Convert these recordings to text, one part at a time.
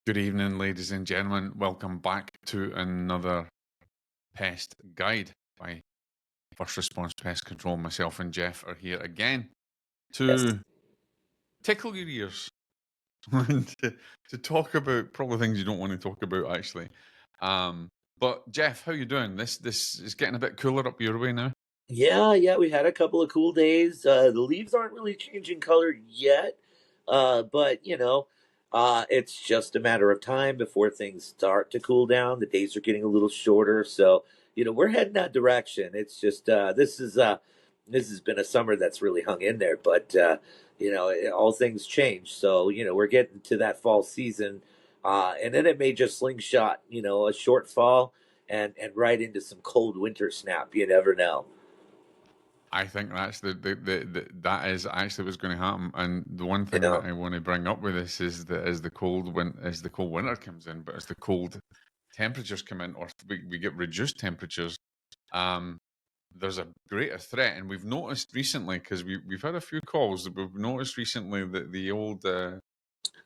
Good evening, ladies and gentlemen. Welcome back to another pest guide by First Response Pest Control. Myself and Jeff are here again Yes. to tickle your ears and to talk about probably things you don't want to talk about, actually. But Jeff, how you doing? This is getting a bit cooler up your way now. Yeah, we had a couple of cool days. The leaves aren't really changing color yet, but it's just a matter of time before things start to cool down. The days are getting a little shorter, so we're heading that direction. It's just this has been a summer that's really hung in there, but all things change. So we're getting to that fall season, and then it may just slingshot, a short fall and right into some cold winter snap. You never know. I think that's that is actually what's going to happen. And the one thing Yeah. that I want to bring up with this is that as the cold winter comes in, but as the cold temperatures come in, or we get reduced temperatures, um, there's a greater threat. And we've noticed recently, because we've had a few calls, that we've noticed recently that the old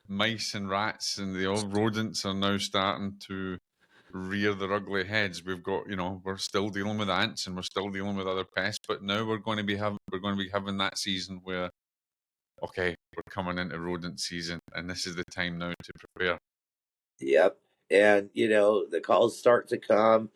mice and rats and the old rodents are now starting to rear their ugly heads. We've got, we're still dealing with ants and we're still dealing with other pests, but now we're going to be having that season where, okay, we're coming into rodent season, and this is the time now to prepare. Yep. And the calls start to come,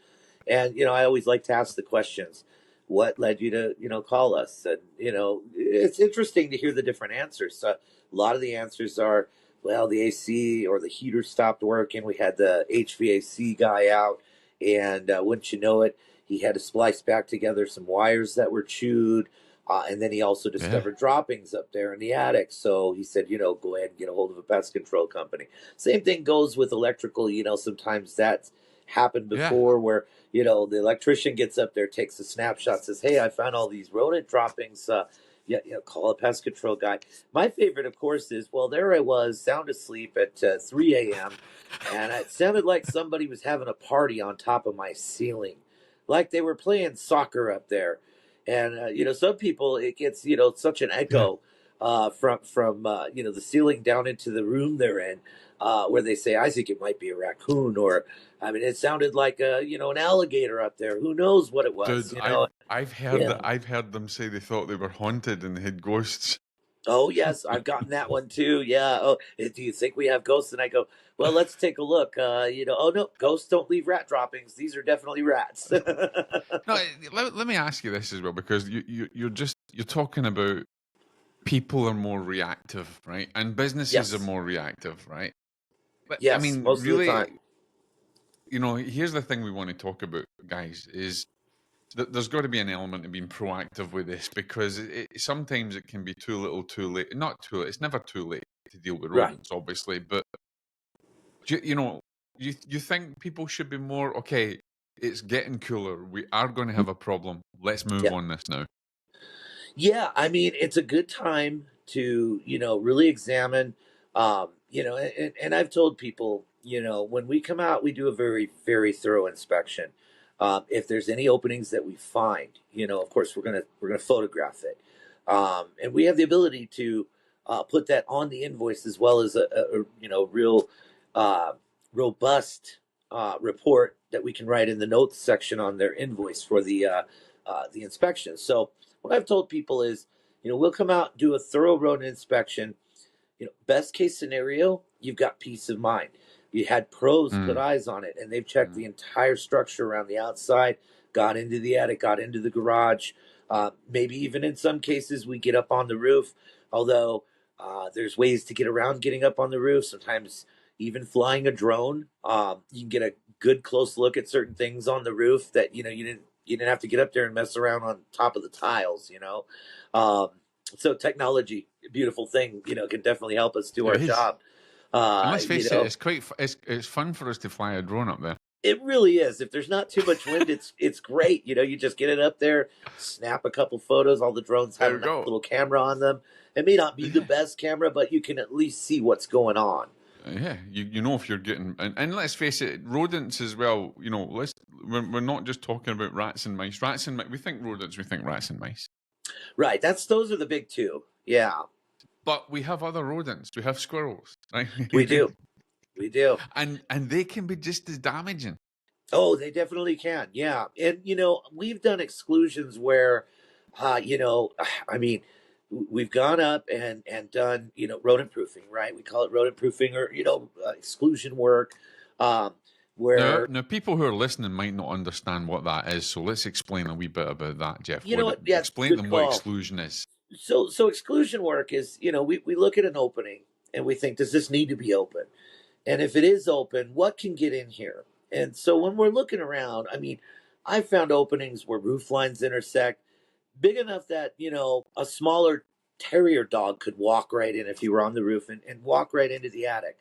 and I always like to ask the questions. What led you to call us? And it's interesting to hear the different answers. So a lot of the answers are, well, the AC or the heater stopped working. We had the HVAC guy out, and wouldn't you know it, he had to splice back together some wires that were chewed. And then he also Yeah, discovered droppings up there in the attic. So he said, go ahead and get a hold of a pest control company. Same thing goes with electrical. Sometimes that's happened yeah. before where, the electrician gets up there, takes a snapshot, says, hey, I found all these rodent droppings. Call a pest control guy. My favorite, of course, is, well, there I was, sound asleep at 3 a.m., and it sounded like somebody was having a party on top of my ceiling, like they were playing soccer up there. And some people, it gets such an Yeah. echo from the ceiling down into the room they're in, where they say, I think it might be a raccoon, or I mean, it sounded like an alligator up there. Who knows what it was? Dude, Yeah. I've heard them say they thought they were haunted and they had ghosts. Oh yes, I've gotten that one too. Yeah. Oh, do you think we have ghosts? And I go, well, let's take a look. Oh no, ghosts don't leave rat droppings. These are definitely rats. No, let me ask you this as well, because you're talking about people are more reactive, right? And businesses are Yes. more reactive, right? But I Yes. mean, Most of the time. really, here's the thing we want to talk about, guys, is that there's got to be an element of being proactive with this, because sometimes it can be too little, too late. Not too late. It's never too late to deal with Right. rodents, obviously, but you think people should be more okay. It's getting cooler. We are going to have a problem. Let's move Yeah. on this now. Yeah, I mean, it's a good time to, really examine, and I've told people, when we come out, we do a very, very thorough inspection. If there's any openings that we find, of course, we're gonna photograph it, and we have the ability to put that on the invoice as well as a real uh, robust report that we can write in the notes section on their invoice for the inspection. So what I've told people is, we'll come out, do a thorough rodent inspection. Best case scenario, you've got peace of mind. You had pros put Mm, eyes on it, and they've checked mm. the entire structure around the outside, got into the attic, got into the garage. Maybe even in some cases, we get up on the roof. Although there's ways to get around getting up on the roof. Sometimes even flying a drone, you can get a good close look at certain things on the roof that you didn't have to get up there and mess around on top of the tiles. Um, so technology, beautiful thing, can definitely help us do It our is. job. And Uh, let's you face it, know, it's it's fun for us to fly a drone up there. it really is. If there's not too much wind, it's great. You just get it up there, snap a couple photos. All the drones have There a we nice go. little camera on them. It may not be the Yeah. best camera, but you can at least see what's going on. Yeah, you know if you're getting, and let's face it, rodents as well. We're not just talking about rats and mice. We think rodents, we think rats and mice, Right. Those are the big two. Yeah, but we have other rodents. We have squirrels, right? we do. We do. And they can be just as damaging. Oh, they definitely can. Yeah. And, we've done exclusions where, I mean, we've gone up and done, rodent proofing, right? We call it rodent proofing or, exclusion work, um, Now, where, now, people who are listening might not understand what that is, so let's explain a wee bit about that, Jeff. you know what? Yeah, Explain to good them what call. exclusion is. So exclusion work is, we look at an opening and we think, does this need to be open? And if it is open, what can get in here? And so when we're looking around, I mean, I found openings where roof lines intersect, big enough that, a smaller terrier dog could walk right in if he were on the roof and walk right into the attic.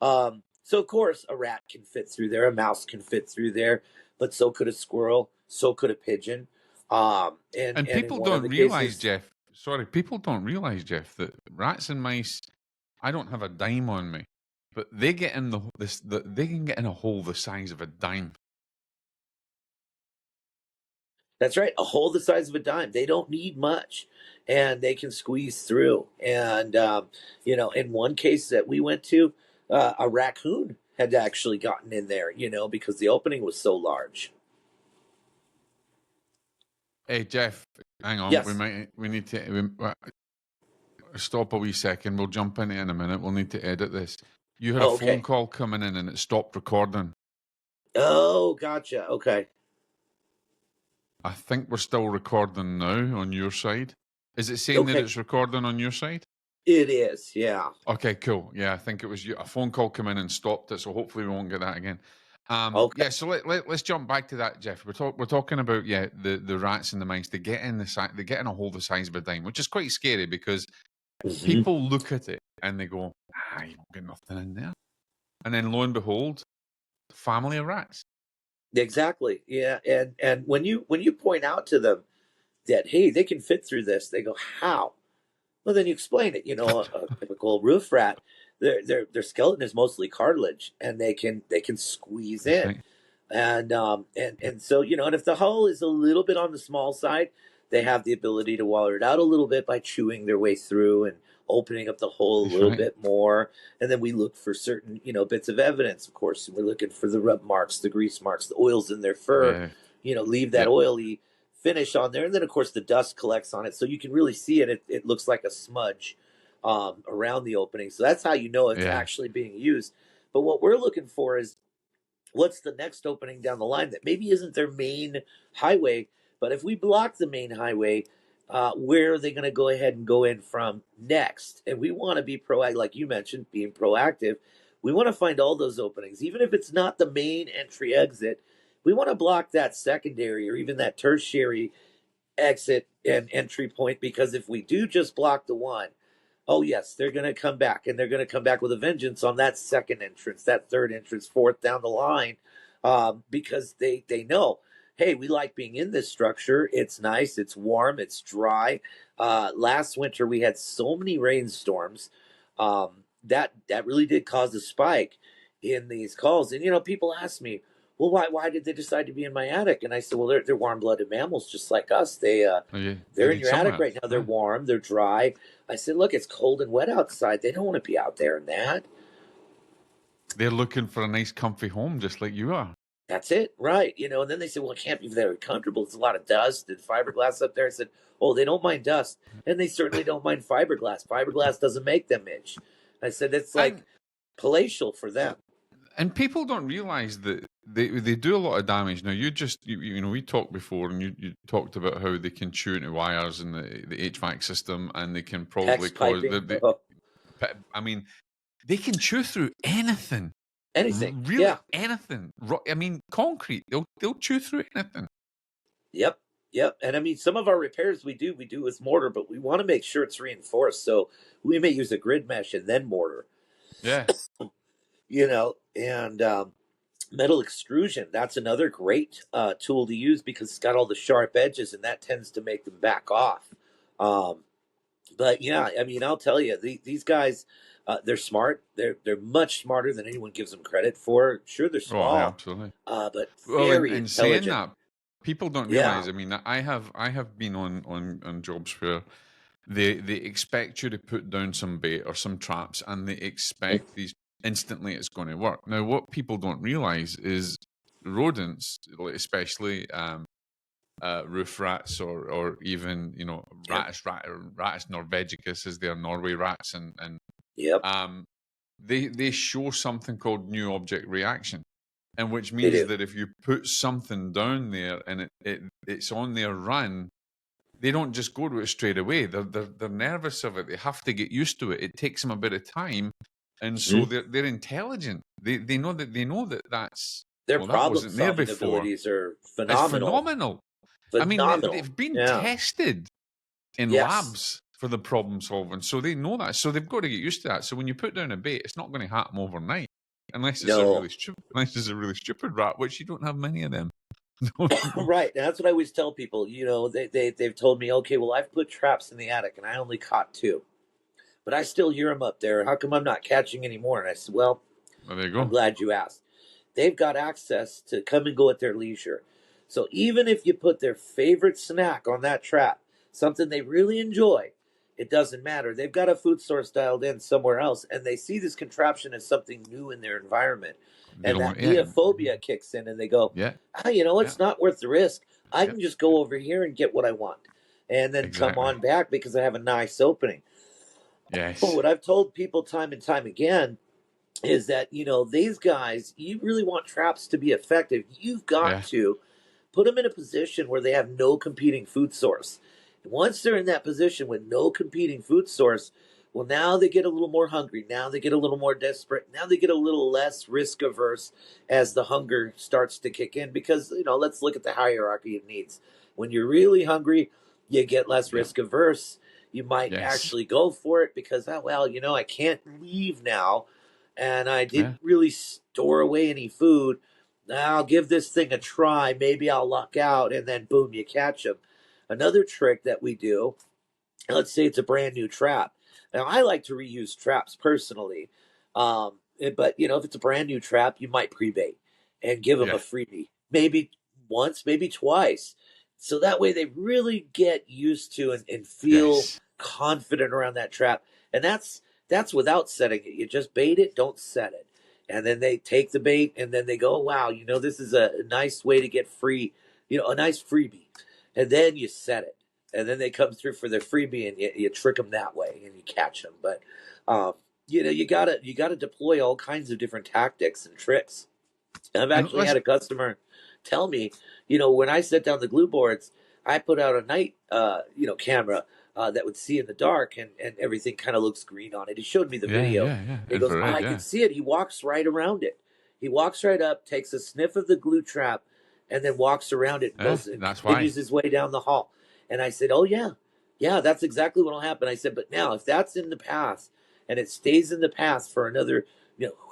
So, of course, a rat can fit through there, a mouse can fit through there, but so could a squirrel, so could a pigeon. And And in people one of don't the realize, cases, Jeff. Sorry, people don't realize, Jeff, that rats and mice. I don't have a dime on me, but they get in they can get in a hole the size of a dime. that's right, a hole the size of a dime. They don't need much, and they can squeeze through. And in one case that we went to, a raccoon had actually gotten in there, because the opening was so large. Hey, Jeff, hang on. Yes. We need to stop a wee second. We'll jump in it in a minute. We'll need to edit this. You had a Oh, phone okay. call coming in and it stopped recording. Oh, gotcha. Okay. I think we're still recording now on your side. Is it saying that Okay. it's recording on your side? It is. Yeah. Okay, cool. Yeah, I think it was you. A phone call come in and stopped it, so hopefully we won't get that again. Okay. Yeah, so let's jump back to that, Jeff. We're talking about the rats and the mice. They get in a hole the size of a dime, which is quite scary because Mhm. people look at it and they go, you won't get nothing in there. And then lo and behold, family of rats. Exactly. Yeah. And when you point out to them that, hey, they can fit through this, they go, how? Well, then you explain it. A typical roof rat, their skeleton is mostly cartilage, and they can squeeze That's in. right. And so, and if the hull is a little bit on the small side, they have the ability to waller it out a little bit by chewing their way through and opening up the hole a That's little right. bit more. And then we look for certain, bits of evidence, of course. We're looking for the rub marks, the grease marks, the oils in their fur, Yeah. leave that Yeah. oily finish on there. And then, of course, the dust collects on it. So you can really see it. It looks like a smudge around the opening. So that's how you know it's Yeah. actually being used. But what we're looking for is what's the next opening down the line that maybe isn't their main highway, but if we block the main highway, where are they going to go ahead and go in from next? And we want to be proactive, like you mentioned, being proactive. We want to find all those openings, even if it's not the main entry exit. We want to block that secondary or even that tertiary exit and entry point, because if we do just block the one, oh yes, they're going to come back, and they're going to come back with a vengeance on that second entrance, that third entrance, fourth down the line, because they know, hey, we like being in this structure. It's nice, it's warm, it's dry. Last winter we had so many rainstorms, that really did cause a spike in these calls. And people ask me, well, why did they decide to be in my attic? And I said, well, they're warm blooded mammals just like us. Oh, yeah. They They're in need your attic somewhere. right now. They're Yeah. warm. They're dry. I said, look, it's cold and wet outside. They don't want to be out there in that. They're looking for a nice, comfy home, just like you are. That's it, right? And then they said, well, it can't be very comfortable. It's a lot of dust and fiberglass up there. I said, oh, they don't mind dust, and they certainly don't mind fiberglass. Fiberglass doesn't make them itch. I said it's like And palatial for them. people don't realize that they do a lot of damage. Now, we talked before, and you talked about how they can chew into wires in the HVAC system, and they can probably Hex cause piping, oh, I mean, they can chew through anything, anything. really Yeah. anything. I mean, concrete. They'll chew through anything. Yep. Yep. And I mean, some of our repairs we do with mortar, but we want to make sure it's reinforced. So we may use a grid mesh and then mortar, Yeah. and metal extrusion. That's another great tool to use because it's got all the sharp edges, and that tends to make them back off. Um, but yeah, I mean, I'll tell you, these guys, they're smart. They're much smarter than anyone gives them credit for. Sure, they're Oh, yeah, small, absolutely. but Well, very and saying intelligent. that, people don't Yeah. realize. I mean, I have been on jobs where they expect you to put down some bait or some traps, and they expect these instantly it's going to work. Now, what people don't realize is rodents, especially roof rats or even Yep. Rattus norvegicus, as they are, Norway rats, and Yep. they show something called new object reaction, and which They means do. that if you put something down there and it's on their run, they don't just go to it straight away. They're nervous of it. They have to get used to it. It takes them a bit of time, and so Mhm. they're intelligent. They know that that's Their well, that problem wasn't there solving before. abilities are It's phenomenal. phenomenal. I mean, Phenomenal. they've been Yeah. tested in Yes. labs for the problem solving, so they know that. So they've got to get used to that. So when you put down a bait, it's not going to happen overnight, unless it's No. unless it's a really stupid rat, which you don't have many of them. Right. And that's what I always tell people. They've told me, okay, well, I've put traps in the attic and I only caught two, but I still hear them up there. How come I'm not catching any more? And I said, well, Well, there you I'm go. glad you asked. They've got access to come and go at their leisure. So even if you put their favorite snack on that trap, something they really enjoy, it doesn't matter. They've got a food source dialed in somewhere else, and they see this contraption as something new in their environment. They And don't that want, yeah, neophobia kicks in, and they go, yeah, yeah, it's not worth the risk. I yeah, can just go over here and get what I want and then come exactly. on back because I have a nice opening. But Yes, what I've told people time and time again is that these guys, you really want traps to be effective, you've got yeah, to put them in a position where they have no competing food source. And once they're in that position with no competing food source, well, now they get a little more hungry, now they get a little more desperate, now they get a little less risk averse as the hunger starts to kick in, because let's look at the hierarchy of needs. When you're really hungry, you get less yeah, risk averse. You might yes, actually go for it because, oh well, I can't leave now and I yeah, didn't really store away any food. Now I'll give this thing a try. Maybe I'll luck out, and then boom, you catch them. Another trick that we do, let's say it's a brand new trap. Now I like to reuse traps personally, but if it's a brand new trap, you might pre-bait and give them a yeah, freebie, maybe once, maybe twice, so that way they really get used to and feel yes, confident around that trap. And that's without setting it. You just bait it, don't set it, and then they take the bait and then they go, wow, this is a nice way to get free, a nice freebie, and then you set it and then they come through for their freebie, and you trick them that way, and you catch them. But um, you gotta deploy all kinds of different tactics and tricks. I've and actually let's, had a customer tell me, when I set down the glue boards, I put out a night camera that would see in the dark, and everything kind of looks green on it. He showed me the yeah, video. yeah, yeah, He goes, "Oh, infrared, I can yeah, see it." He walks right around it. He walks right up, takes a sniff of the glue trap, and then walks around it and yeah, goes and that's why, continues his way down the hall. And I said, "Oh yeah, yeah, that's exactly what'll happen." I said, "But now, if that's in the path and it stays in the path for another,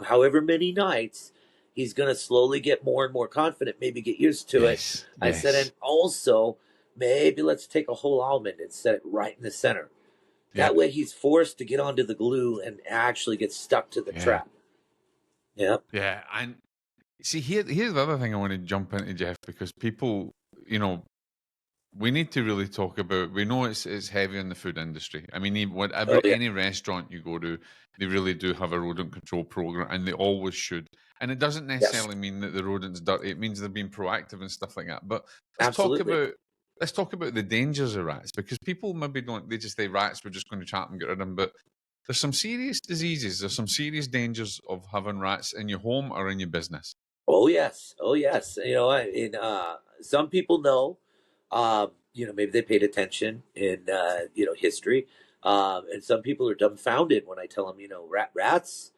however many nights, he's going to slowly get more and more confident, maybe get used to it." yes, I said, yes, "And also, maybe let's take a whole almond and set it right in the center. yeah, That way he's forced to get onto the glue and actually get stuck to the yeah, trap." Yeah. yeah, and see, here's the other thing I want to jump into, Jeff, because people, you know, we need to really talk about. We know it's heavy in the food industry. I mean, Oh, whatever yeah. any restaurant you go to, they really do have a rodent control program, and they always should. And it doesn't Yes. necessarily mean that the rodent's dirty. It means they're being proactive and stuff like that. But let's talk Absolutely. about let's talk about the dangers of rats, because people maybe don't. They just say rats. We're just going to trap and get rid of them. But there's some serious diseases. There's some serious dangers of having rats in your home or in your business. Oh, yes. Oh, yes. Some people know, maybe they paid attention in, history. And some people are dumbfounded when I tell them, rats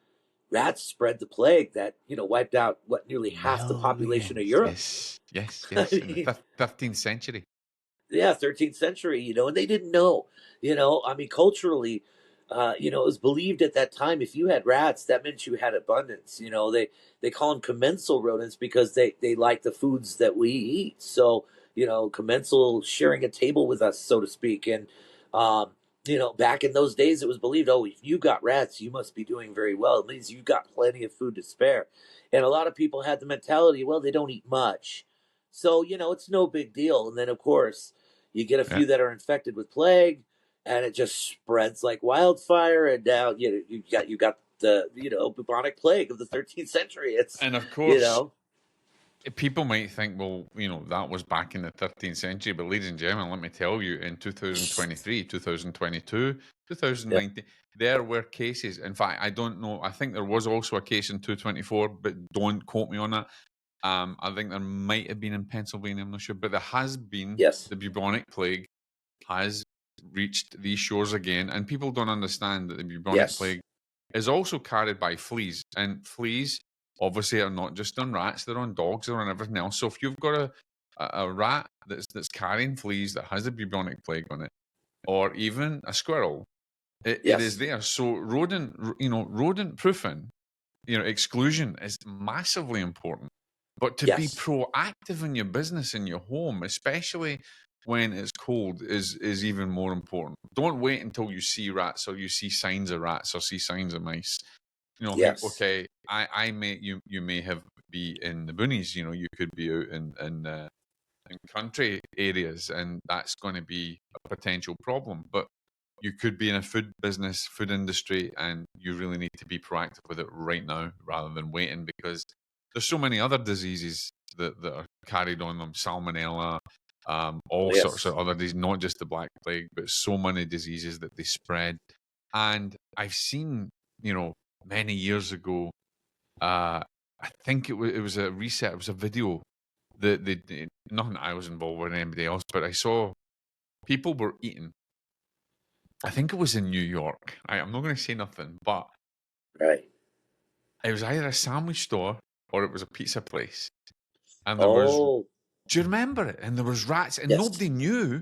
spread the plague that, wiped out wiped nearly half the population of Millions. Europe. Yes, yes, I yes. In the mean, 15th century. yeah, 13th century, and they didn't know, I mean, culturally, it was believed at that time if you had rats, that meant you had abundance. They call them commensal rodents because they like the foods that we eat. So, commensal sharing a table with us, so to speak. And, back in those days, it was believed, oh, if you got rats, you must be doing very well. It means you got plenty of food to spare. And a lot of people had the mentality, well, they don't eat much. So, it's no big deal. And then, of course, you get a Yeah, few that are infected with plague, and it just spreads like wildfire. And now you got bubonic plague of the 13th century. It's, And of you course, know, people might think, well, that was back in the 13th century. But ladies and gentlemen, let me tell you, in 2023, 2022, yeah, 2019, there were cases. In fact, I don't know. I think there was also a case in 2024, but don't quote me on that. I think there might have been in Pennsylvania. I'm not sure, but there has been yes, the bubonic plague has reached these shores again, and people don't understand that the bubonic yes, plague is also carried by fleas, and fleas obviously are not just on rats; they're on dogs, they're on everything else. So if you've got a rat that's carrying fleas that has the bubonic plague on it, or even a squirrel, it is yes, there. So rodent proofing, exclusion is massively important. But to be yes, proactive in your business, in your home, especially when it's cold, is even more important. Don't wait until you see rats, or you see signs of rats, or see signs of mice. Think, yes, okay, I may you may have be in the boonies. You could be out in country areas, and that's going to be a potential problem. But you could be in a food business, food industry, and you really need to be proactive with it right now rather than waiting, because there's so many other diseases that are carried on them, salmonella, all sorts yes, of other diseases, not just the Black Plague, but so many diseases that they spread. And I've seen, many years ago, I think it was a reset, it was a video that nothing I was involved with, anybody else, but I saw people were eating. I think it was in New York. I'm not going to say nothing, but right. it was either a sandwich store or it was a pizza place. And there was, Oh, do you remember it? And there was rats, and yes, nobody knew.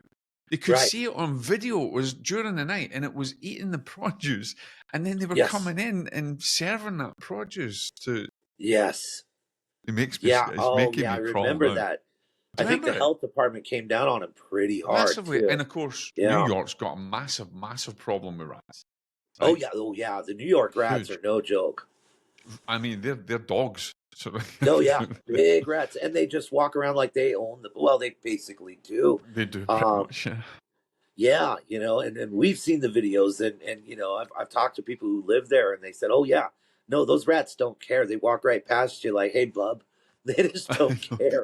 They could right. see it on video. It was during the night, and it was eating the produce. And then they were Yes, coming in and serving that produce to. yes. It makes me. Yeah. It's Oh, making yeah. I me crawl remember now. that. Do I you think the remember it? health department came down on him pretty hard Massively, too. and of course, New Yeah. York's got a massive, massive problem with rats. Oh Right? yeah. Oh yeah. The New York rats Huge. are no joke. I mean, they're dogs. So Oh yeah, big rats, and they just walk around like they own the. Well, they basically do. they do pretty Um, much. Yeah. yeah, and we've seen the videos, and I've talked to people who live there, and they said, oh yeah, no, those rats don't care. They walk right past you like, hey bub. They just don't I know they care.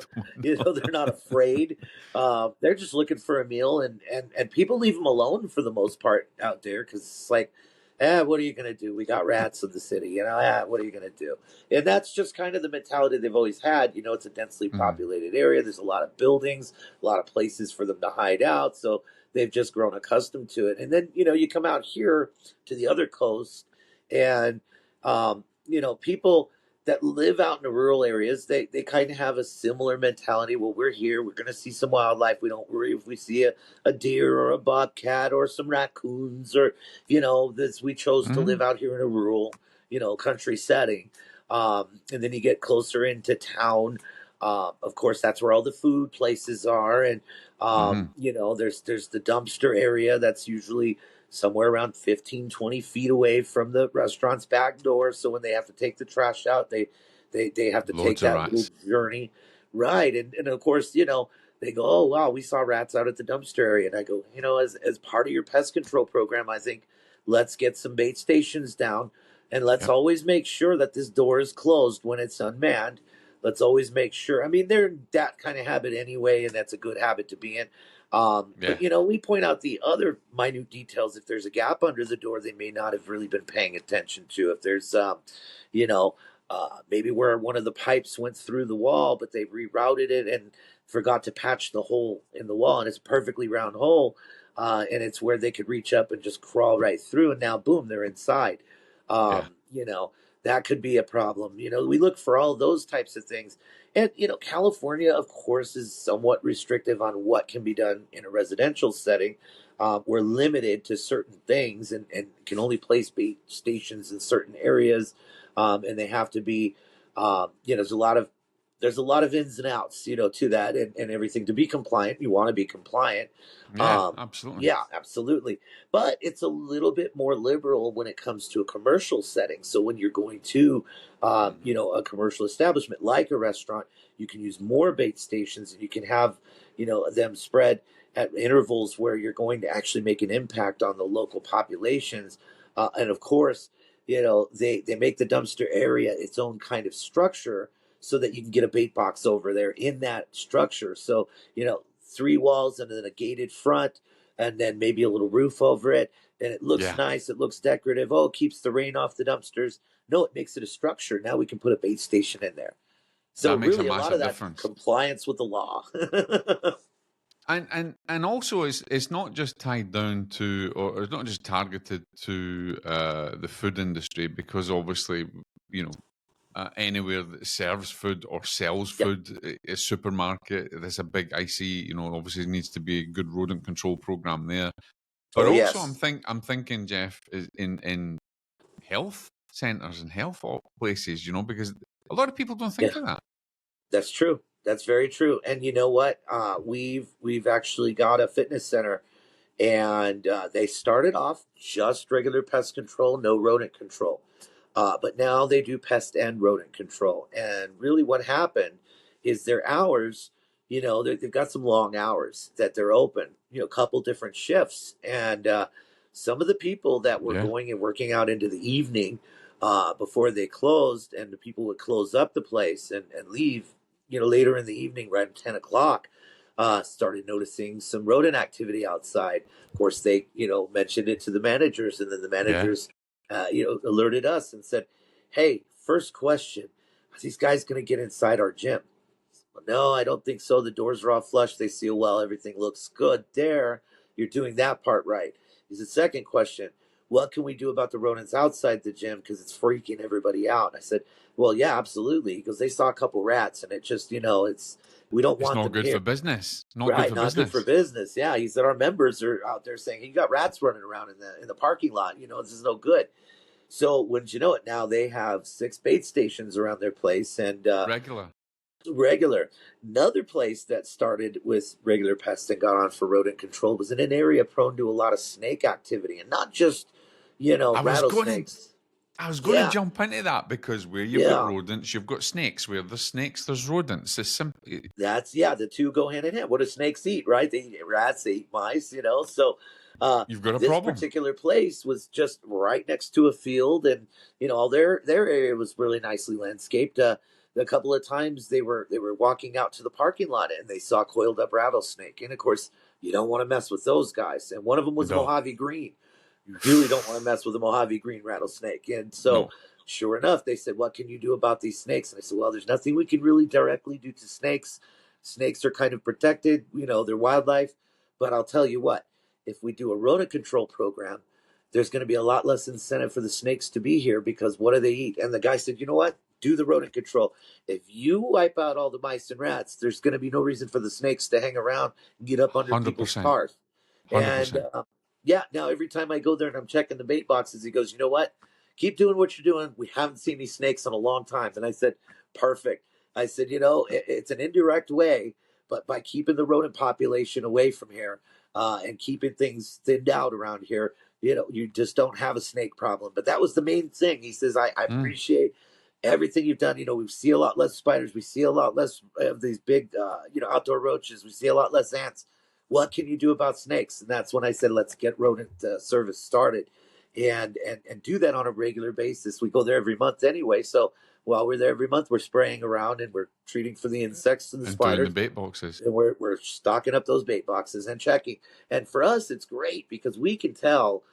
don't know. They're not afraid. They're just looking for a meal, and people leave them alone for the most part out there because it's like, what are you gonna do? We got rats in the city, what are you gonna do? And that's just kind of the mentality they've always had. It's a densely Mm, populated area. There's a lot of buildings, a lot of places for them to hide out. So they've just grown accustomed to it. And then, you come out here to the other coast, and, people that live out in the rural areas, they kind of have a similar mentality. Well, we're here, we're going to see some wildlife. We don't worry if we see a deer or a bobcat or some raccoons, or, this, we chose to live mm, out here in a rural, country setting. And then you get closer into town. Of course, that's where all the food places are, and mm. there's the dumpster area that's usually somewhere around 15, 20 feet away from the restaurant's back door. So when they have to take the trash out, they have to take Loads of that little rats. journey. Right. And of course, they go, oh wow, we saw rats out at the dumpster area. And I go, as part of your pest control program, I think let's get some bait stations down, and let's Yep. always make sure that this door is closed when it's unmanned. Let's always make sure. I mean, they're in that kind of habit anyway, and that's a good habit to be in. But Yeah. we point out the other minute details. If there's a gap under the door, they may not have really been paying attention to. If there's, you know, maybe where one of the pipes went through the wall, but they rerouted it and forgot to patch the hole in the wall, and it's a perfectly round hole, and it's where they could reach up and just crawl right through, and now boom, they're inside. Yeah. That could be a problem. We look for all those types of things. And, California, of course, is somewhat restrictive on what can be done in a residential setting. We're limited to certain things, and can only place bait stations in certain areas. And they have to be, there's a lot of ins and outs, to that, and everything to be compliant. You want to be compliant. Yeah. Um, Absolutely. yeah, absolutely. But it's a little bit more liberal when it comes to a commercial setting. So when you're going to, Hmm. a commercial establishment like a restaurant, you can use more bait stations, and you can have, them spread at intervals where you're going to actually make an impact on the local populations. And of course, they make the dumpster area its own kind of structure so that you can get a bait box over there in that structure. So, three walls and then a gated front and then maybe a little roof over it. And it looks Yeah, nice. It looks decorative. Oh, it keeps the rain off the dumpsters. No, it makes it a structure. Now we can put a bait station in there. So that makes a really a lot of massive that difference. compliance with the law. And also it's not just tied down to, or it's not just targeted to the food industry, because obviously, you know, anywhere that serves food or sells Yep. food, a supermarket, there's a big icy, obviously needs to be a good rodent control program there. But Oh also yes. I'm thinking, Jeff, is in health centers and health places, because a lot of people don't Yeah. think of that. That's true. That's very true. And you know what? We've actually got a fitness center, and they started off just regular pest control, no rodent control. But now they do pest and rodent control. And really, what happened is their hours. They've got some long hours that they're open. A couple different shifts, and some of the people that were Yeah, going and working out into the evening before they closed, and the people would close up the place and leave, later in the evening, right at 10 o'clock, started noticing some rodent activity outside. Of course, they, mentioned it to the managers, and then the yeah. managers, alerted us and said, "Hey, first question: are these guys going to get inside our gym?" Well, no, I don't think so. The doors are all flush. They seal well. Everything looks good there. You're doing that part right. Is the second question: what can we do about the rodents outside the gym because it's freaking everybody out? I said, well, yeah, absolutely. Because they saw a couple rats, and it just, it's we don't It's want not them good here. for business. Not good Right, for not good for business. business. Yeah, he said our members are out there saying you got rats running around in the parking lot. This is no good. So wouldn't you know it? Now they have 6 bait stations around their place, and Regular. regular. Another place that started with regular pests and got on for rodent control was in an area prone to a lot of snake activity, and not just I was going to rattlesnakes. I was going to Yeah, jump into that, because where you've got yeah. rodents, you've got snakes. Where there's snakes, there's rodents. It's simple. That's yeah, the two go hand in hand. What do snakes eat, right? They eat rats, they eat mice. So You've got a this problem. particular place was just right next to a field, and all their area was really nicely landscaped. A couple of times they were walking out to the parking lot and they saw coiled up rattlesnake. And of course, you don't want to mess with those guys. And one of them was a No, Mojave Green. You really don't want to mess with a Mojave Green rattlesnake. And so no. sure enough, they said, "What can you do about these snakes?" And I said, "Well, there's nothing we can really directly do to snakes. Snakes are kind of protected, they're wildlife. But I'll tell you what, if we do a rodent control program, there's going to be a lot less incentive for the snakes to be here because what do they eat?" And the guy said, "You know what? Do the rodent control. If you wipe out all the mice and rats, there's going to be no reason for the snakes to hang around and get up under people's 100%. cars." And 100%. yeah, now every time I go there and I'm checking the bait boxes, he goes, "You know what? Keep doing what you're doing. We haven't seen these snakes in a long time." And I said, "Perfect." I said, it's an indirect way, but by keeping the rodent population away from here and keeping things thinned out around here, you just don't have a snake problem. But that was the main thing. He says, I Mm. appreciate everything you've done. We see a lot less spiders. We see a lot less of these big, outdoor roaches. We see a lot less ants. What can you do about snakes? And that's when I said, let's get rodent service started and do that on a regular basis. We go there every month anyway. So while we're there every month, we're spraying around and we're treating for the insects and the And doing the spiders. bait boxes. And we're stocking up those bait boxes and checking. And for us, it's great because we can tell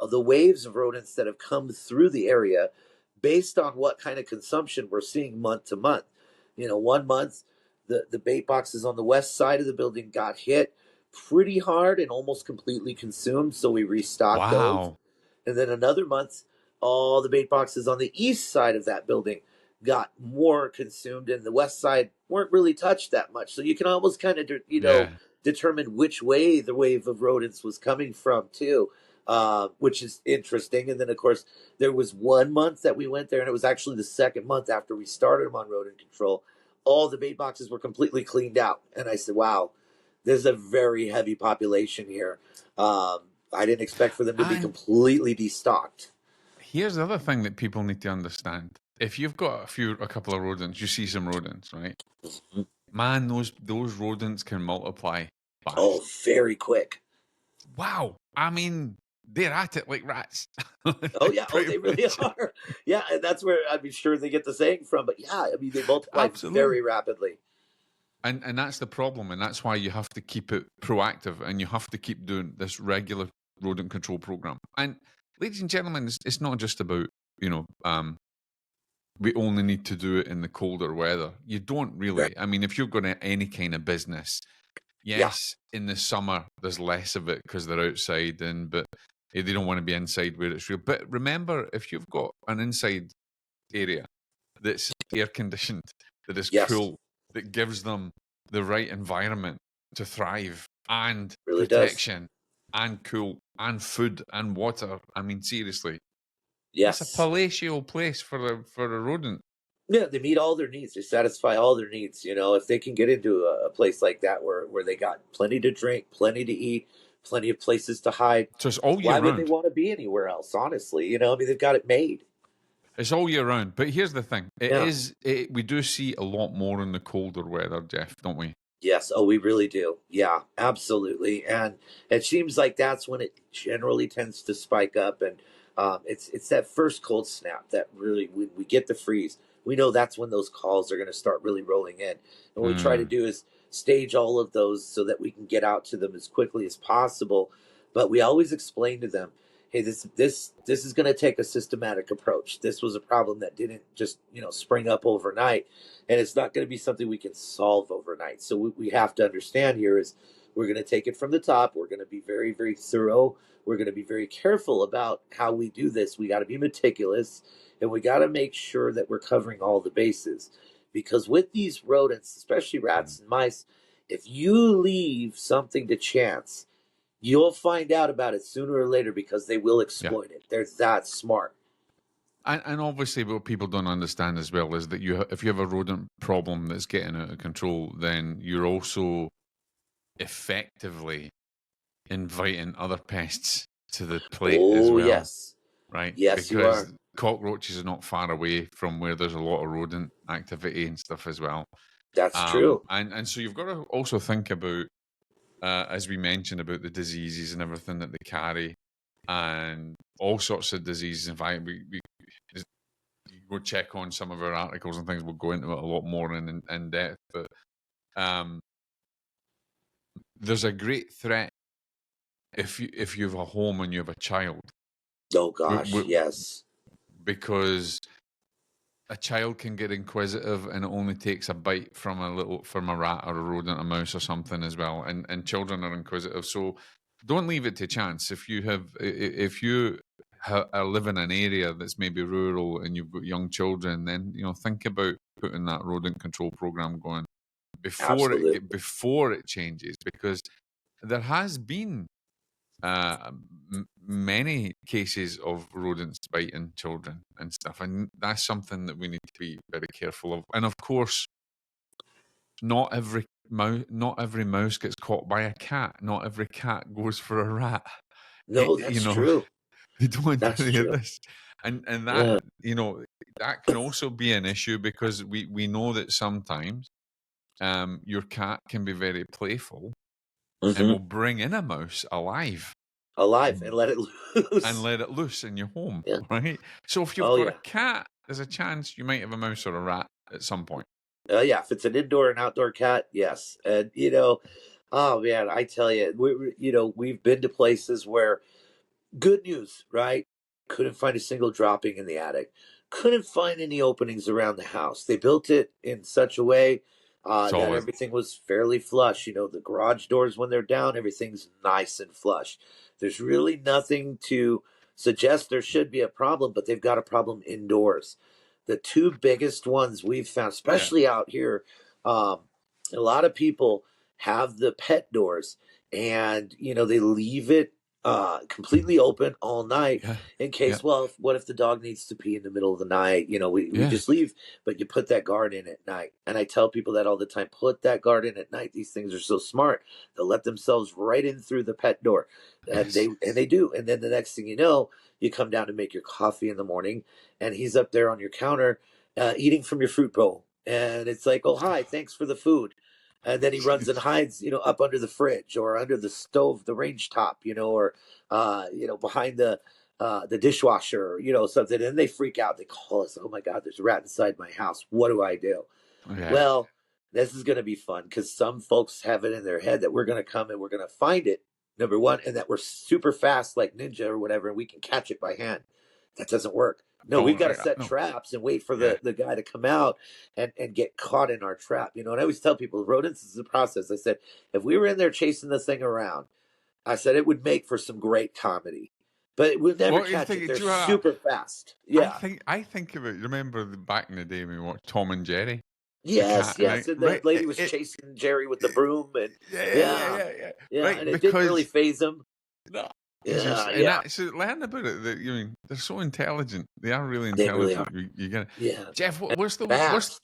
the waves of rodents that have come through the area based on what kind of consumption we're seeing month to month. One month, the bait boxes on the west side of the building got hit pretty hard and almost completely consumed. So we restocked those. Wow. And then another month, all the bait boxes on the east side of that building got more consumed, and the west side weren't really touched that much. So you can almost kind of, Yeah. determine which way the wave of rodents was coming from, too, which is interesting. And then, of course, there was one month that we went there, and it was actually the second month after we started them on rodent control. All the bait boxes were completely cleaned out. And I said, wow, there's a very heavy population here. I didn't expect for them to be And completely destocked. here's the other thing that people need to understand. If you've got a couple of rodents, you see some rodents, right? Man, those rodents can multiply Oh, fast. very quick. Wow. I mean, they're at it like rats. Oh yeah, oh Pretty they really much. are. Yeah, and that's where I'm sure they get the saying from. But yeah, I mean they multiply Absolutely. very rapidly. And that's the problem, and that's why you have to keep it proactive, and you have to keep doing this regular rodent control program. And ladies and gentlemen, it's not just about, you know, we only need to do it in the colder weather. You don't Right. really. I mean, if you've got any kind of business, Yeah. yes, in the summer there's less of it because they're outside, and but they don't want to be inside where it's real. But remember, if you've got an inside area that's air conditioned, that is Yes. cool, that gives them the right environment to thrive, and Really does. protection, and cool, and food, and water. I mean, seriously, that's a Yes. palatial place for a rodent. Yeah, they meet all their needs. They satisfy all their needs. You know, if they can get into a place like that where they got plenty to drink, plenty to eat, plenty of places to hide, So it's all year why would they round. want to be anywhere else? Honestly, you know, I mean, they've got it made. It's all year round. But here's the thing: Yeah. we do see a lot more in the colder weather, Jeff, don't we? Yes. Oh, we really do. Yeah, absolutely. And it seems like that's when it generally tends to spike up. And it's that first cold snap that really, when we get the freeze, we know that's when those calls are going to start really rolling in. And what we try to Mm, do is stage all of those so that we can get out to them as quickly as possible. But we always explain to them, hey, this is going to take a systematic approach. This was a problem that didn't just spring up overnight, and it's not going to be something we can solve overnight. So we have to understand here is we're going to take it from the top. We're going to be very, very thorough. We're going to be very careful about how we do this. We got to be meticulous, and we got to make sure that we're covering all the bases, because with these rodents, especially mm, rats and mice, if you leave something to chance, you'll find out about it sooner or later because they will yeah. exploit it. They're that smart. And obviously, what people don't understand as well is that if you have a rodent problem that's getting out of control, then you're also effectively inviting other pests to the plate as Oh, well, yes. right? Yes, you are. Because cockroaches are not far away from where there's a lot of rodent activity and stuff as well. That's true. And so you've got to also think about, as we mentioned, about the diseases and everything that they carry, and all sorts of diseases. In fact, we you go check on some of our articles and things. We'll go into it a lot more in depth, but um, there's a great threat if you have a home and you have a child, Oh, w- gosh. w- Yes. because a child can get inquisitive, and it only takes a bite from a rat or a rodent, a mouse or something as well, and children are inquisitive. So don't leave it to chance. If you live in an area that's maybe rural and you've got young children, then think about putting that rodent control program going Absolutely. before it changes, because there has been many cases of rodents biting children and stuff, and that's something that we need to be very careful of. And of course, not every mouse gets caught by a cat. Not every cat goes for a rat. No, You that's know, true. they don't do That's any of true. this, and that Yeah. that can also be an issue, because we know that sometimes your cat can be very playful and will Hmm. bring in a mouse alive Alive and let it and loose. let it loose in your home, Yeah. right? So if you've Oh, got a yeah. cat, there's a chance you might have a mouse or a rat at some point. Yeah. If it's an indoor and outdoor cat, yes. And, oh, man, I tell you, we've been to places where good news, right? Couldn't find a single dropping in the attic. Couldn't find any openings around the house. They built it in such a way that Solid. everything was fairly flush. The garage doors, when they're down, everything's nice and flush. There's really nothing to suggest there should be a problem, but they've got a problem indoors. The two biggest ones we've found, Yeah. especially out here, um, a lot of people have the pet doors, and they leave it completely open all night Yeah. in Yeah. case, well, what if the dog needs to pee in the middle of the night? We Yeah. just leave, but you put that guard in at night. And I tell people that all the time, put that guard in at night. These things are so smart. They'll let themselves right in through the pet door. And Yes. they do. And then the next thing you know, you come down to make your coffee in the morning, and he's up there on your counter eating from your fruit bowl. And it's like, oh, hi, thanks for the food. And then he runs and Jeez. hides, up under the fridge or under the stove, the range top, or behind the dishwasher, something. And they freak out. They call us, "Oh my God, there's a rat inside my house. What do I do?" Yeah. Well, this is going to be fun because some folks have it in their head that we're going to come and we're going to find it, number one, and that we're super fast like ninja or whatever, and we can catch it by hand. That doesn't work. No, No, we've got to set no. traps and wait for Yeah. the guy to come out and get caught in our trap. And I always tell people, rodents is a process. I said, if we were in there chasing the thing around, I said it would make for some great comedy, but we'll never What you catch it. think? They're Do you know, super fast. Yeah. I think about, remember back in the day when we watched Tom and Jerry, the Yes, cat, right? yes. And the Right. lady was chasing Jerry with the broom, and yeah, Yeah. yeah, and Right, it didn't really because phase him. no, it's just Yeah, and yeah. that so learn about it. That you mean they're so intelligent. They are really They really intelligent. are. You get it. Yeah, Jeff. and What's fast.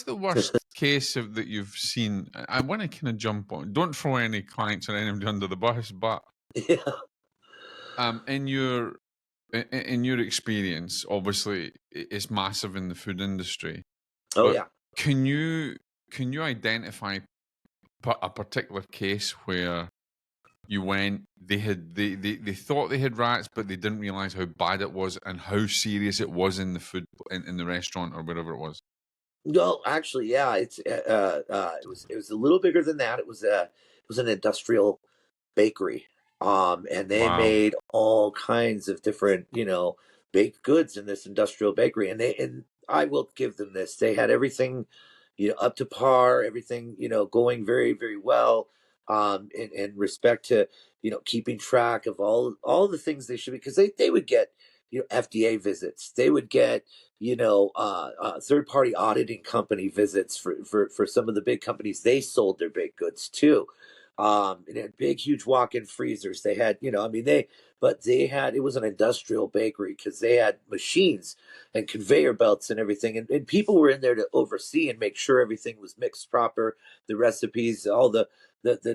the worst case of that you've seen? I want to kind of jump on. Don't throw any clients or anybody under the bus, but Yeah. in your experience, obviously it's massive in the food industry. Oh But yeah. can you identify a particular case where you went, they thought they had rats, but they didn't realize how bad it was and how serious it was in the food in the restaurant or wherever it was? No, actually, yeah. It was a little bigger than that. It was an industrial bakery. And they Wow. made all kinds of different, baked goods in this industrial bakery. And I will give them this. They had everything, up to par, everything, going very, very well. In respect to, keeping track of all the things they should be, because they would get, FDA visits. They would get, third party auditing company visits for some of the big companies. They sold their baked goods too. And had big, huge walk-in freezers. They had, but they had, it was an industrial bakery because they had machines and conveyor belts and everything. And people were in there to oversee and make sure everything was mixed proper, the recipes, all the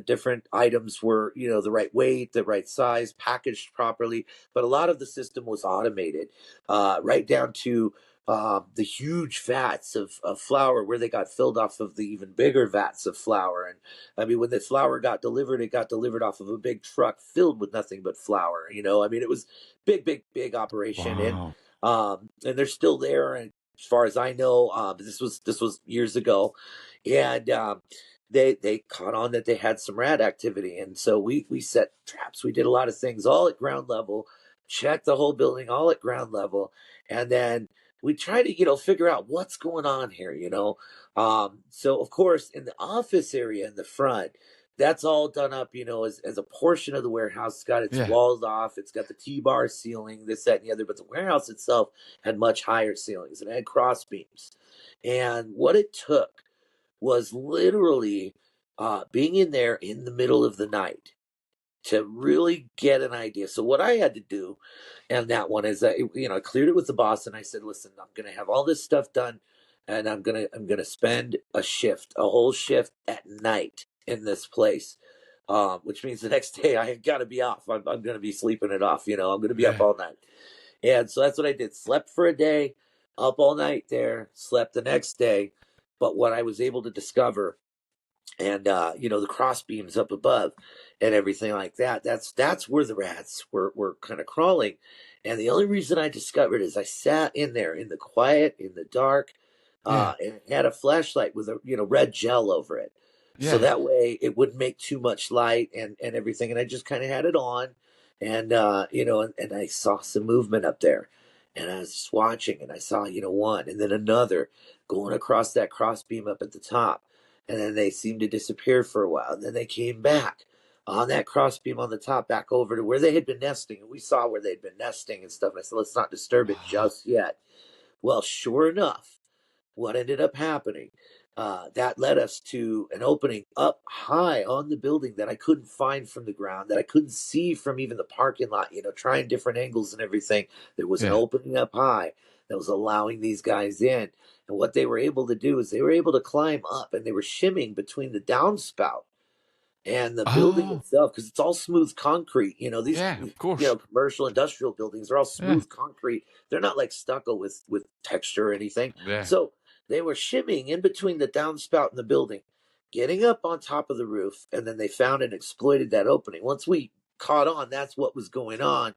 different items were, the right weight, the right size, packaged properly. But a lot of the system was automated, right down to the huge vats of flour where they got filled off of the even bigger vats of flour. And I mean, when the flour got delivered, it got delivered off of a big truck filled with nothing but flour. I mean, it was big, big, big operation, Wow. and they're still there. And as far as I know, this was years ago, and they caught on that they had some rat activity, and so we set traps. We did a lot of things all at ground level, checked the whole building all at ground level, and then we try to figure out what's going on here. So of course in the office area in the front, that's all done up, as a portion of the warehouse. It's got its Yeah. walls off. It's got the T-bar ceiling, this, that, and the other. But the warehouse itself had much higher ceilings and it had cross beams. And what it took was literally being in there in the middle of the night to really get an idea. So what I had to do, and that one is, I cleared it with the boss, and I said, "Listen, I'm going to have all this stuff done, and I'm gonna spend a whole shift at night in this place, which means the next day I got to be off. I'm going to be sleeping it off. I'm going to be up Yeah. all night." And so that's what I did. Slept for a day, up all night there. Slept the next day, but what I was able to discover, and the cross beams up above and everything like that, that's where the rats were kind of crawling. And the only reason I discovered is I sat in there in the quiet, in the dark, Yeah. and had a flashlight with a red gel over it, so Yeah. that way it wouldn't make too much light and everything. And I just kind of had it on, and and I saw some movement up there, and I was just watching, and I saw one and then another going across that cross beam up at the top, and then they seemed to disappear for a while. And then they came back on that crossbeam on the top, back over to where they had been nesting. And we saw where they'd been nesting and stuff. And I said, let's not disturb it Wow. just yet. Well, sure enough, what ended up happening, that led us to an opening up high on the building that I couldn't find from the ground, that I couldn't see from even the parking lot, trying different angles and everything. There was an Yeah. opening up high that was allowing these guys in. And what they were able to do is they were able to climb up, and they were shimming between the downspout and the building Oh. itself, because it's all smooth concrete. These Yeah. Of course. commercial industrial buildings are all Yeah. smooth concrete. They're not like stucco with texture or anything. Yeah. So they were shimmying in between the downspout and the building, getting up on top of the roof, and then they found and exploited that opening. Once we caught on, that's what was going on.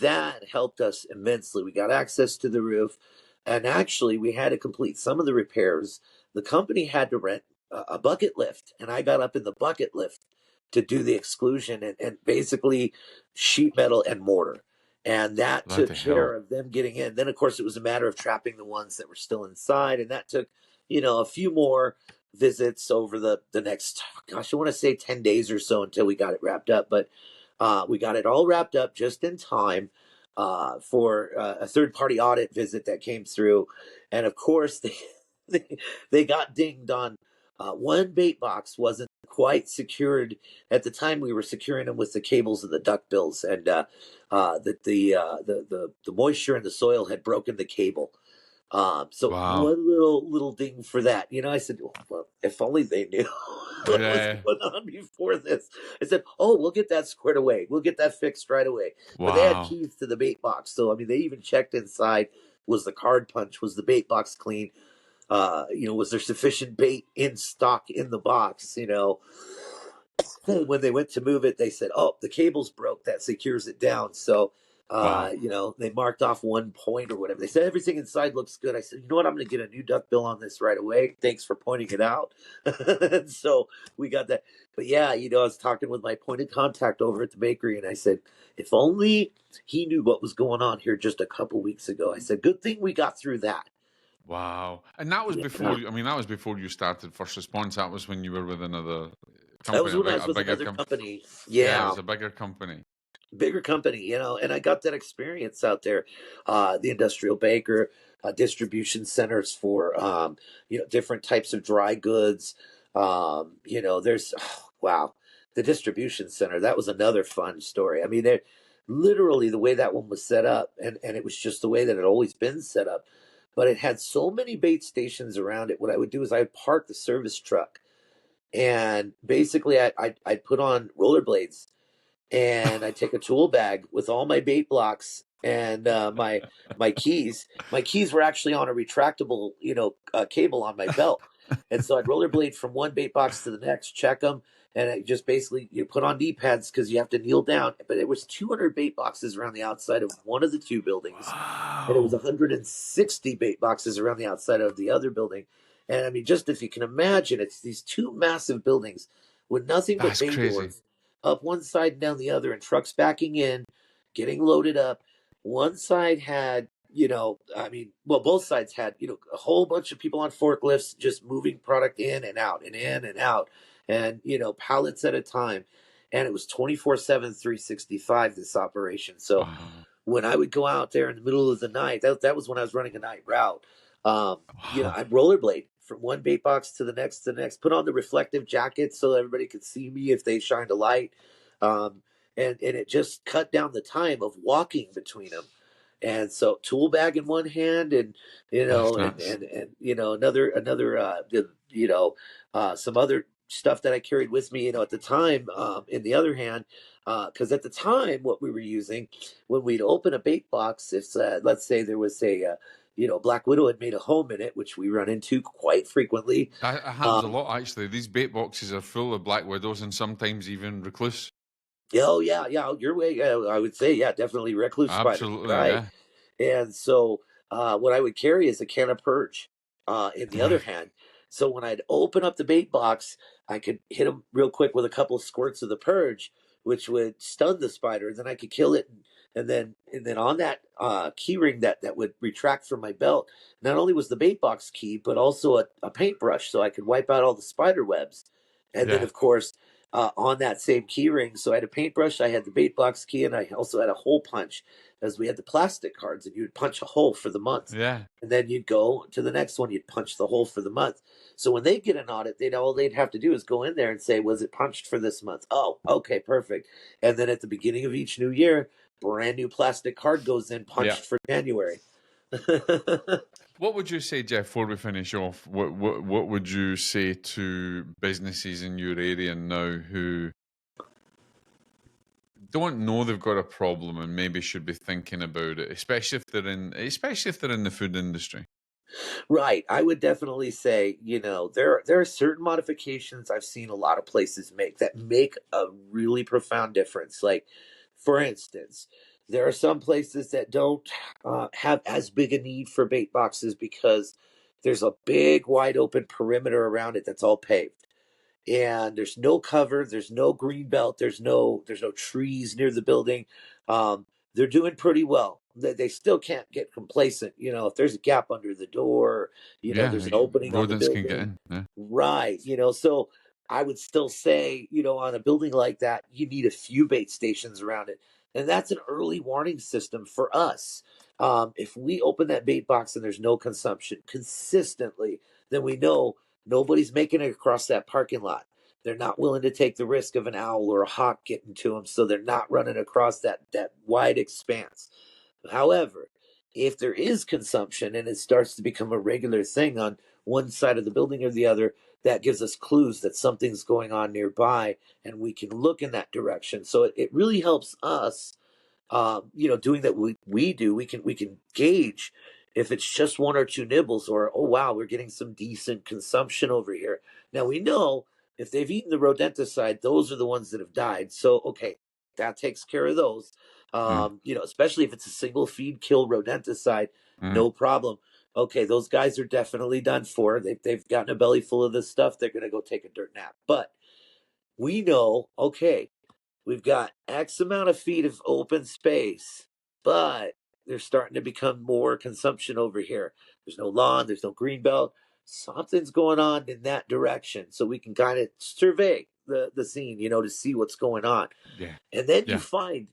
That helped us immensely. We got access to the roof, and actually, we had to complete some of the repairs. The company had to rent a bucket lift, and I got up in the bucket lift to do the exclusion and basically sheet metal and mortar. And that took Bloody hell. care of them getting in. Then, of course, it was a matter of trapping the ones that were still inside, and that took, a few more visits over the next, gosh, I want to say 10 days or so until we got it wrapped up. But we got it all wrapped up just in time for a third party audit visit that came through. And of course, they got dinged on one bait box wasn't quite secured. At the time, we were securing them with the cables of the duckbills, and the moisture in the soil had broken the cable. So Wow. one little ding for that. I said, well, if only they knew what was Yeah. going on before this. I said, oh, we'll get that squared away. We'll get that fixed right away. But they had Wow. keys to the bait box. So, I mean, they even checked inside. Was the card punch? Was the bait box clean? Was there sufficient bait in stock in the box? When they went to move it, they said, "Oh, the cable's broke. That secures it down." So, Wow. they marked off one point or whatever. They said everything inside looks good. I said, "You know what? I'm going to get a new duck bill on this right away. Thanks for pointing it out." And so we got that. But yeah, I was talking with my point of contact over at the bakery, and I said, "If only he knew what was going on here just a couple weeks ago." I said, "Good thing we got through that." Wow. And that was Yeah. before, I mean, that was before you started First Response. That was when you were with another That company, was when I was a with bigger another company. company. Yeah, it Yeah. was a bigger company. Bigger company, and I got that experience out there. The industrial baker, distribution centers for different types of dry goods. There's wow, the distribution center. That was another fun story. I mean, literally the way that one was set up, and it was just the way that it always been set up. But it had so many bait stations around it. What I would do is I'd park the service truck, and basically I'd put on rollerblades, and I take a tool bag with all my bait blocks and my keys. My keys were actually on a retractable, cable on my belt, and so I'd rollerblade from one bait box to the next, check them, and I just basically you put on knee pads because you have to kneel down. But it was 200 bait boxes around the outside of one of the two buildings, and it was Wow. 160 bait boxes around the outside of the other building. And I mean, just if you can imagine, it's these two massive buildings with nothing but That's bay crazy. doors up one side and down the other, and trucks backing in, getting loaded up. One side had, well, both sides had, a whole bunch of people on forklifts just moving product in and out and in and out, and, pallets at a time. And it was 24/7, 365, this operation. So Wow. when I would go out there in the middle of the night, that was when I was running a night route. Wow. I'd rollerblade from one bait box to the next, put on the reflective jacket so everybody could see me if they shined a light. And it just cut down the time of walking between them. And so tool bag in one hand, and That's nuts. another some other stuff that I carried with me, at the time, in the other hand, because at the time what we were using when we'd open a bait box, if let's say there was a Black Widow had made a home in it, which we run into quite frequently. That happens a Um, lot, actually. These bait boxes are full of black widows and sometimes even recluse. oh yeah, yeah, your way. I would say, yeah, definitely recluse spiders, Absolutely, right? yeah. And so what I would carry is a can of purge in the other Right. hand. So when I'd open up the bait box, I could hit them real quick with a couple of squirts of the purge, which would stun the spider. Then I could kill it, and then on that key ring that would retract from my belt, not only was the bait box key, but also a paintbrush, so I could wipe out all the spider webs. And then Yeah. of course, on that same key ring, so I had a paintbrush, I had the bait box key, and I also had a hole punch, as we had the plastic cards, and you'd punch a hole for the month. Yeah. And then you'd go to the next one, you'd punch the hole for the month. So when they get an audit, all they'd have to do is go in there and say, was it punched for this month? Oh, okay, perfect. And then at the beginning of each new year, brand new plastic card goes in, Yeah. punched for January. What would you say, Jeff, before we finish off? What would you say to businesses in your area now who don't know they've got a problem and maybe should be thinking about it, especially if they're in the food industry? Right. I would definitely say, there are certain modifications I've seen a lot of places make that make a really profound difference. Like, for instance, there are some places that don't have as big a need for bait boxes because there's a big, wide open perimeter around it that's all paved, and there's no cover, there's no green belt, there's no trees near the building. They're doing pretty well. They still can't get complacent. If there's a gap under the door, Yeah, there's an opening on the rodents can get building, in. Yeah. right? So I would still say, on a building like that, you need a few bait stations around it, and that's an early warning system for us. If we open that bait box and there's no consumption consistently, then we know nobody's making it across that parking lot. They're not willing to take the risk of an owl or a hawk getting to them, so they're not running across that wide expanse. However, if there is consumption and it starts to become a regular thing on one side of the building or the other, that gives us clues that something's going on nearby, and we can look in that direction. So it really helps us, doing that we do, we can gauge if it's just one or two nibbles, or oh wow, we're getting some decent consumption over here. Now we know if they've eaten the rodenticide, those are the ones that have died. So okay, that takes care of those. Mm, Especially if it's a single feed kill rodenticide, mm. no problem. Okay, those guys are definitely done for. They've gotten a belly full of this stuff. They're gonna go take a dirt nap. But we know, okay, we've got X amount of feet of open space, but there's starting to become more consumption over here. There's no lawn, there's no green belt. Something's going on in that direction. So we can kind of survey the scene, to see what's going on. Yeah, And then you yeah. find,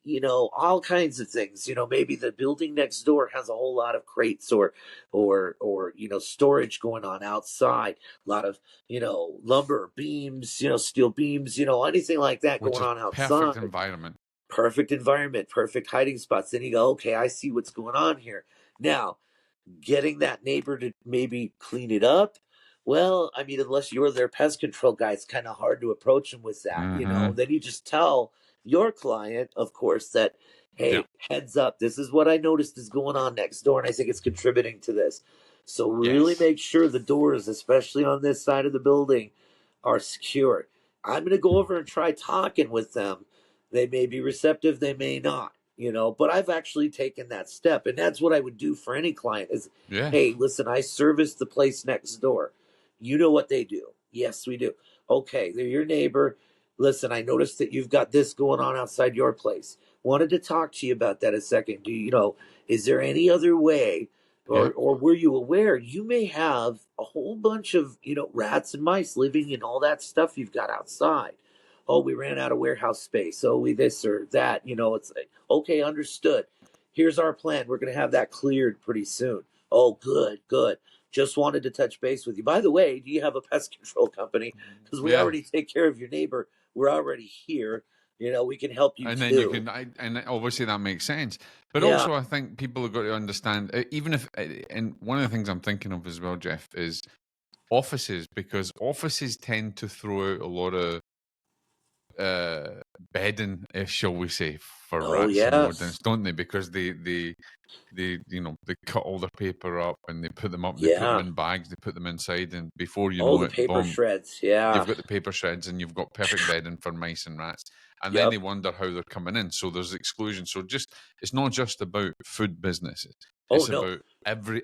all kinds of things. Maybe the building next door has a whole lot of crates or storage going on outside. A lot of, lumber, beams, steel beams, anything like that Which going is on perfect outside. environment. Perfect environment, perfect hiding spots. Then you go, okay, I see what's going on here. Now, getting that neighbor to maybe clean it up. Well, I mean, unless you're their pest control guy, it's kind of hard to approach them with that. Hmm. Then you just tell your client, of course, that, Yeah. hey, heads up, this is what I noticed is going on next door, and I think it's contributing to this. So really Yes. make sure the doors, especially on this side of the building, are secured. I'm going to go over and try talking with them. They may be receptive, they may not, but I've actually taken that step. And that's what I would do for any client is, Yeah. hey, listen, I service the place next door. You know what they do. Yes, we do. Okay, they're your neighbor. Listen, I noticed that you've got this going on outside your place. Wanted to talk to you about that a second. Is there any other way, Yeah. or were you aware you may have a whole bunch of, rats and mice living in all that stuff you've got outside? Oh, we ran out of warehouse space. Oh, we this or that. It's like, okay, understood. Here's our plan. We're going to have that cleared pretty soon. Oh, good, good. Just wanted to touch base with you. By the way, do you have a pest control company? Because we Yeah. already take care of your neighbor. We're already here. We can help you And then you too. can, and obviously that makes sense. But Yeah. also, I think people have got to understand, even if, and one of the things I'm thinking of as well, Jeff, is offices, because offices tend to throw out a lot of uh, bedding, shall we say, for Oh, rats and yes. rodents, don't they? Because they cut all the paper up and they put them up, they put them Yeah. in bags, they put them inside, and before you Oh, know the it, paper boom, shreds. you've Yeah. got the paper shreds and you've got perfect bedding for mice and rats. And then they Yep. wonder how they're coming in. So there's exclusion. So it's not just about food businesses. Oh, It's no. about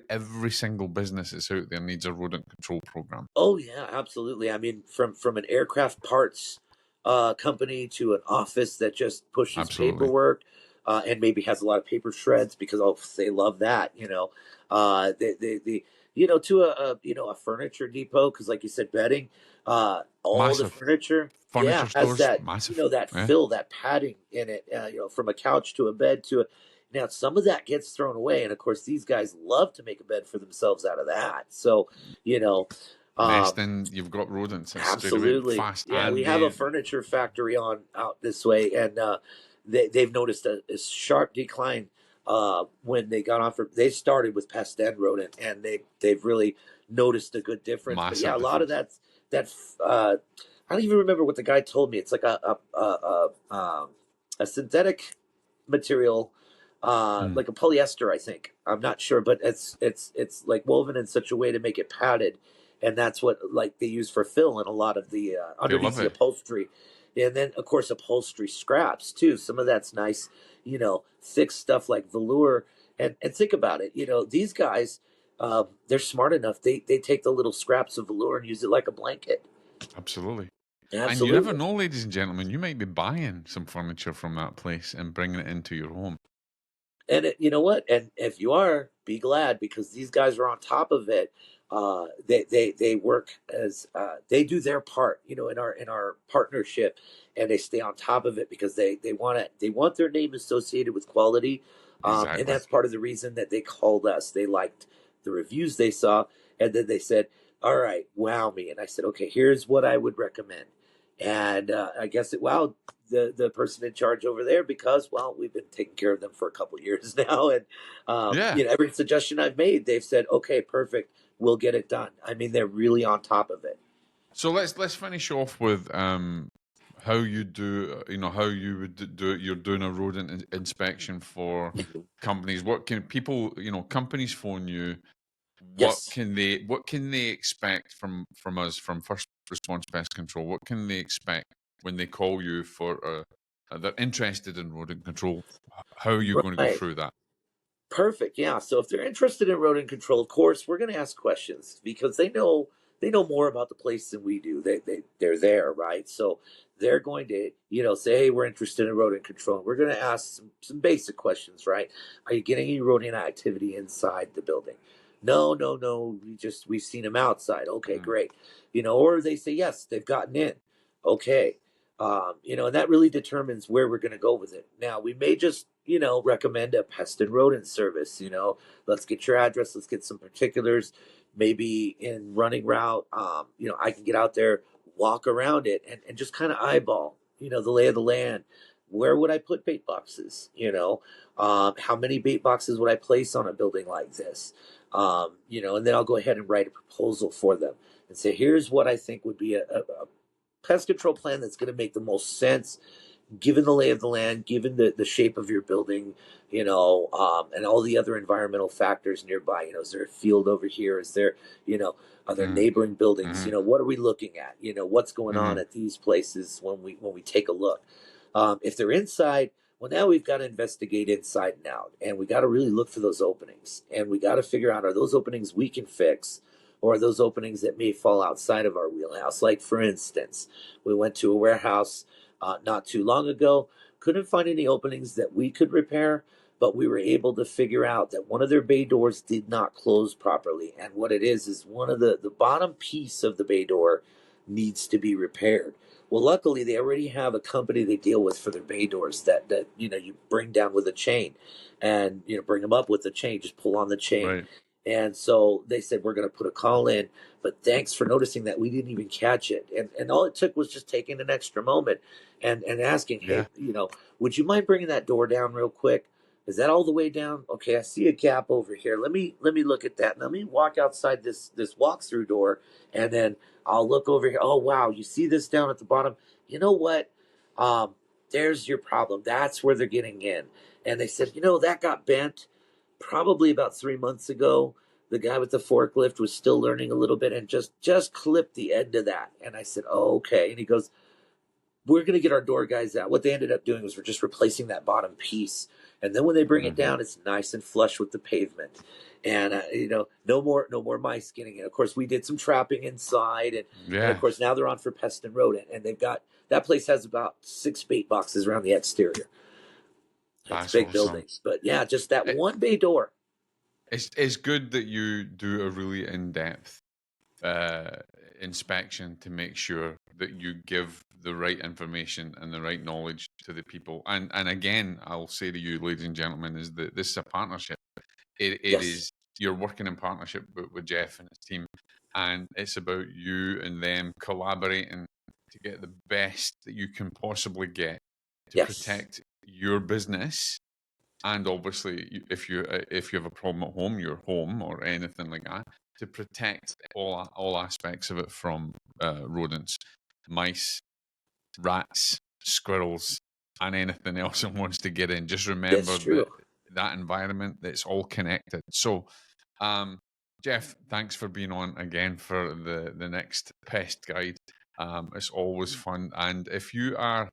every single business that's out there needs a rodent control program. Oh yeah, absolutely. I mean, from an aircraft parts company to an office that just pushes Absolutely. paperwork, and maybe has a lot of paper shreds because they love that. They to a furniture depot because, like you said, bedding. All the Massive. furniture, yeah, Furniture has stores, that massive. that Yeah. fill, that padding in it. From a couch to a bed to a. Now, some of that gets thrown away, and of course, these guys love to make a bed for themselves out of that. So, you know, um, Nesting, you've got rodents. It's straight away absolutely. fast. Yeah, we And have a they furniture factory on out this way, and they've noticed a sharp decline when they got on from. They started with pest and rodent, and they've really noticed a good difference. But yeah, massive a lot of difference. that. I don't even remember what the guy told me. It's like a synthetic material Mm. like a polyester, I think. I'm not sure, but it's like woven in such a way to make it padded, and that's what like they use for fill in a lot of the They underneath love the it. upholstery, and then of course upholstery scraps too. Some of that's nice, thick stuff like velour. And think about it, these guys, they're smart enough. They take the little scraps of velour and use it like a blanket. Absolutely. And you never Absolutely. know, ladies and gentlemen, you might be buying some furniture from that place and bringing it into your home. And you know what? And if you are, be glad because these guys are on top of it. They work as they do their part, in our partnership, and they stay on top of it because they want their name associated with quality, and Exactly. that's part of the reason that they called us. They liked the reviews they saw, and then they said, "All right, wow me," and I said, "Okay, here's what I would recommend." And I guess it wowed the person in charge over there because well we've been taking care of them for a couple of years now, and Yeah. every suggestion I've made they've said okay, perfect, we'll get it done. I mean, they're really on top of it. So let's finish off with how you do how you would do it. You're doing a rodent inspection for companies. What can people companies phone you? Yes. What can they expect from us, from First Response Pest Control? What can they expect when they call you for they're interested in rodent control? How are you going to go Right. through that? Perfect. Yeah. So if they're interested in rodent control, of course, we're going to ask questions because they know more about the place than we do. They're there, right? So they're going to say, hey, we're interested in rodent control. We're going to ask some basic questions, right? Are you getting any rodent activity inside the building? No, no, no. We've seen them outside. Okay, Mm. great. Or they say yes, they've gotten in. Okay, and that really determines where we're going to go with it. Now, we may just, recommend a pest and rodent service. Let's get your address, let's get some particulars. Maybe in running route, I can get out there, walk around it, and just kind of eyeball, the lay of the land. Where would I put bait boxes? How many bait boxes would I place on a building like this? And then I'll go ahead and write a proposal for them and say, here's what I think would be a pest control plan that's going to make the most sense given the lay of the land, given the shape of your building, and all the other environmental factors nearby. Is there a field over here? Is there, are there Mm. neighboring buildings? Mm-hmm. What are we looking at? What's going on Mm-hmm. at these places when we take a look? If they're inside, well, now we've got to investigate inside and out, and we got to really look for those openings, and we got to figure out, are those openings we can fix, or are those openings that may fall outside of our wheelhouse? Like for instance, we went to a warehouse not too long ago, couldn't find any openings that we could repair, but we were able to figure out that one of their bay doors did not close properly, and what it is one of the bottom piece of the bay door needs to be repaired. Well, luckily they already have a company they deal with for their bay doors that you bring down with a chain, and bring them up with a chain, just pull on the chain. Right. And so they said we're going to put a call in, but thanks for noticing that we didn't even catch it. And all it took was just taking an extra moment and asking, hey, Yeah. would you mind bringing that door down real quick? Is that all the way down? Okay, I see a gap over here. Let me look at that. Let me walk outside this walk-through door, and then I'll look over here. Oh wow, you see this down at the bottom? You know what? Um, there's your problem. That's where they're getting in. And they said, that got bent probably about 3 months ago. The guy with the forklift was still learning a little bit and just clipped the end of that. And I said, oh, okay. And he goes, we're going to get our door guys out. What they ended up doing was we're just replacing that bottom piece. And then when they bring it Mm-hmm. down, it's nice and flush with the pavement. And no more mice getting in. Of course, we did some trapping inside, and of Yeah. course now they're on for pest and rodent. And they've got that place has about 6 bait boxes around the exterior. It's a That's big awesome. building, but yeah, just that It, one bay door. it's good that you do a really in depth uh, inspection to make sure that you give the right information and the right knowledge to the people. And again, I'll say to you, ladies and gentlemen, is that this is a partnership. It Yes, is, you're working in partnership with Jeff and his team, and it's about you and them collaborating to get the best that you can possibly get to yes, protect your business. And obviously, if you have a problem at home, your home or anything like that, to protect all aspects of it from rodents, mice, rats, squirrels, and anything else that wants to get in. Just that's remember that true. that environment. It's all connected. So, Jeff, thanks for being on again for the next pest guide. It's always fun. And if you are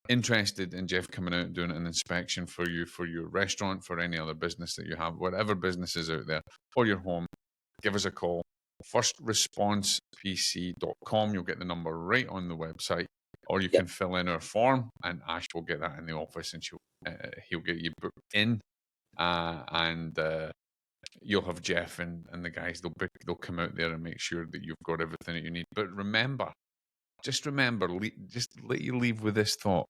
interested in Jeff coming out and doing an inspection for you, for your restaurant, for any other business that you have, whatever business is out there, or your home, give us a call. FirstResponsePC.com. You'll get the number right on the website, or you can fill in our form, and Ash will get that in the office, and he'll get you booked in, and you'll have Jeff and the guys. They'll come out there and make sure that you've got everything that you need. But remember, just let you leave with this thought: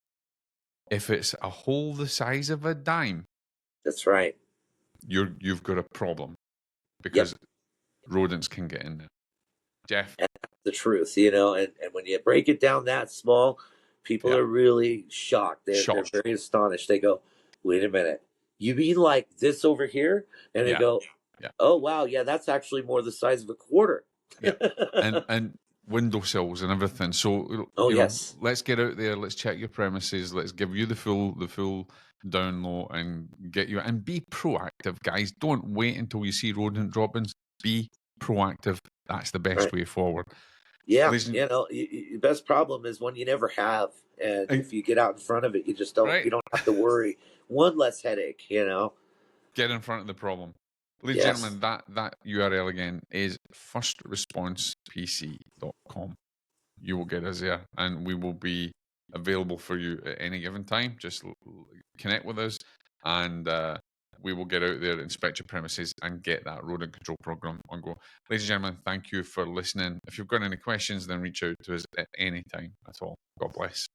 if it's a hole the size of a dime, that's right. You've got a problem, because rodents can get in there. Jeff, and that's the truth, you know. And when you break it down that small, people are really shocked. They're very astonished. They go, "Wait a minute, you mean like this over here?" And they go, "Oh wow, yeah, that's actually more the size of a quarter." and windowsills and everything. So let's get out there. Let's check your premises. Let's give you the full down low and get you, and be proactive, guys. Don't wait until you see rodent drop-ins. Be proactive. That's the best way forward. Yeah, you know, the best problem is one you never have, and if you get out in front of it, you just don't. You don't have to worry. One less headache, you know. Get in front of the problem. Ladies and gentlemen, that URL again is firstresponcepc.com. You will get us there, and we will be available for you at any given time. Just connect with us, and we will get out there, inspect your premises, and get that rodent control program on go. Ladies and gentlemen, thank you for listening. If you've got any questions, then reach out to us at any time at all. God bless.